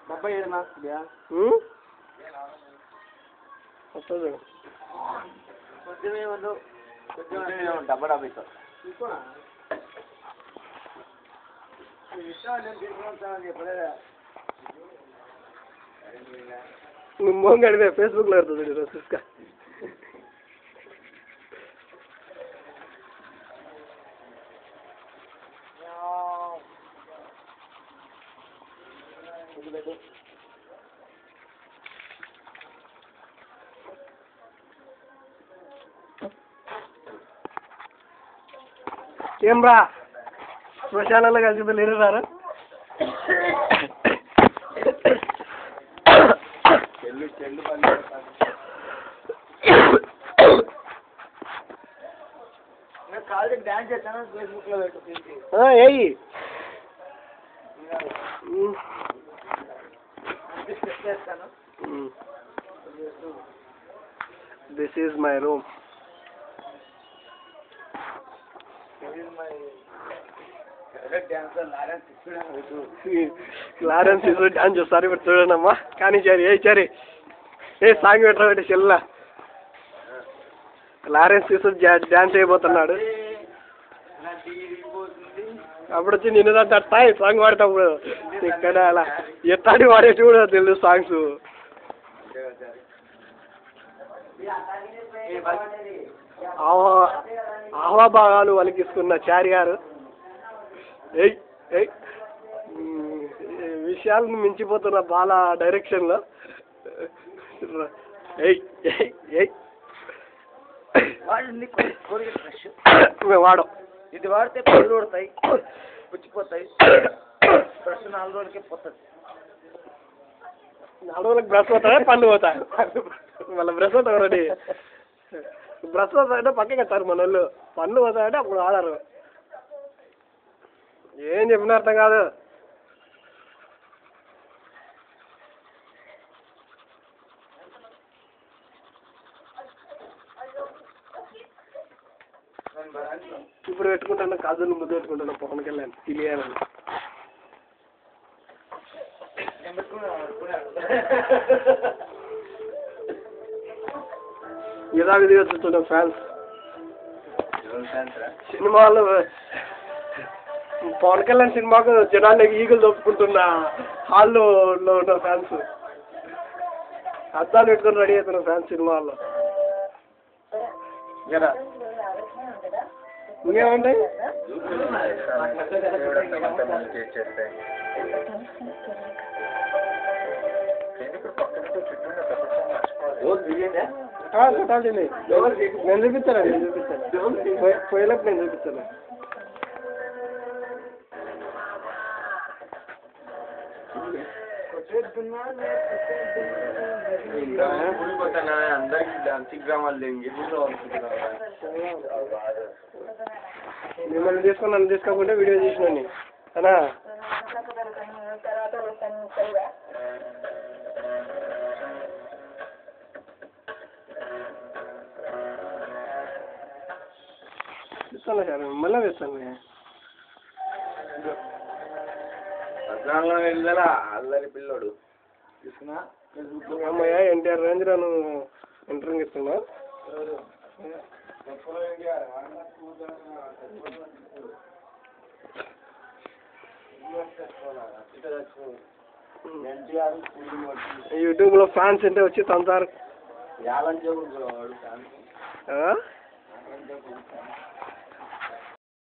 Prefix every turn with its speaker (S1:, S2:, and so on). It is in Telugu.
S1: డబ్బా ఏదన్నా వస్తుంది డబ్బా డబ్బా ఇస్తా నువ్వు మోహం కడితే ఫేస్బుక్లో పెడుతుంది చూసుకా ఏం రా శ్మశానాల్లో కలిసి లేరు రారా డాన్స్ చేస్తాను ఫేస్బుక్లో పెట్టు ఏయి this is my room Lawrence dance చూస్తారు ఇప్పుడు చూడండి అమ్మా కానీ చారి ఏ సాంగ్ పెట్టరా పెట్టి చెల్లా లారెన్స్ డాన్స్ అయిపోతున్నాడు అప్పుడు వచ్చి నిన్ను తట్టాయి సాంగ్ పాడేటప్పుడు ఇక్కడ అలా ఎత్తాడి వాడేటి కూడా తెలుసు సాంగ్స్ ఆహాభాగాలు వలికిస్తున్న చారి గారు విషయాలను మించిపోతున్న బాల డైరెక్షన్లో వాడం ఇది వాడితే పళ్ళు పడతాయి పుచ్చిపోతాయి బ్రష్ 4 రోజులకే పోతుంది 4 రోజులకు బ్రష్ పోతాయా పళ్ళు పోతాయి మళ్ళీ బ్రష్ పోతాయి రెడీ బ్రష్ పోతాయంటే పక్కకి వెళ్తారు మన వాళ్ళు పళ్ళు పోతాయంటే అప్పుడు ఆడారు ఏం చెప్పిన అర్థం కాదు ఇప్పుడు పెట్టుకుంటాను కాజులు ముద్దు పెట్టుకుంటాను పవన్ కళ్యాణ్ తెలియాలని ఇలాగ దిగొచ్చుతున్నాం ఫ్యాన్స్ సినిమాలో పవన్ కళ్యాణ్ సినిమాకు జనాలు ఈగలు తప్పుకుంటున్న హాల్లో ఉన్న ఫ్యాన్స్ అద్దాలు పెట్టుకొని రెడీ అవుతున్నారు ఫ్యాన్స్ సినిమా హాల్లో కదా ఇంకేమంటాయి కొట్టాల్సింది నేను చూపిస్తాను పోయేలోపు నేను చూపిస్తాను మిమ్మల్ని తీసుకొని నన్ను తీసుకోకుండా వీడియో చేసినాను అనా ఇస్తాను సార్ మళ్ళీ వేస్తాను అల్లరి పిల్లోడు తీసుకున్నా అమ్మయ్య ఎన్టీఆర్ రేంజ్ రా నువ్వు ఇంటర్వ్యూ ఇస్తున్నా యూట్యూబ్లో ఫ్యాన్స్ అంటే వచ్చి తంతారు